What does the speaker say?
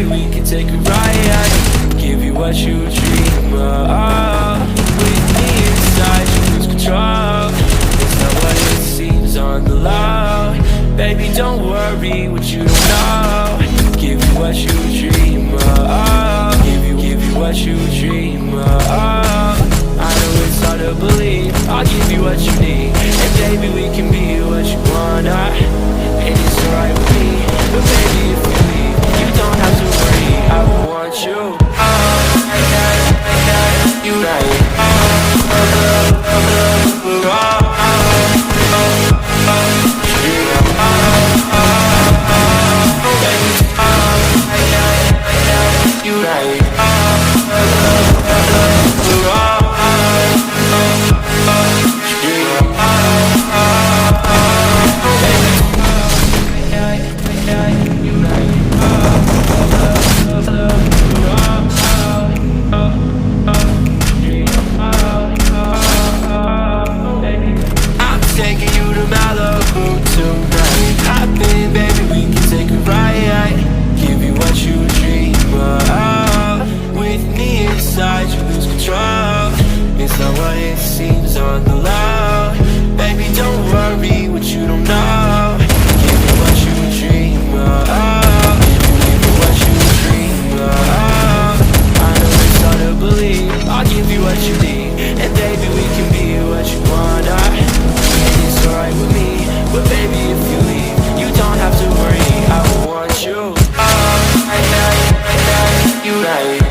baby, we can take a ride. Give you what you dream of. With me inside, you lose control. It's not what it seems on the low. Baby, don't worry what you don't know. Give you what you dream of. Give you what you dream of. I know it's hard to believe. I'll give you what you need, and baby, we can be what you wanna. And it's alright with me, but baby, if you leave, you don't have to worry. I want you. You right. You right. It's not what it seems on the low. Baby, don't worry what you don't know. Give me what you dream of. Give me what you dream of. I know it's hard to believe. I'll give you what you need, and baby, we can be what you wanna. And it's alright with me, but baby, if you leave, you don't have to worry. I want you. You right.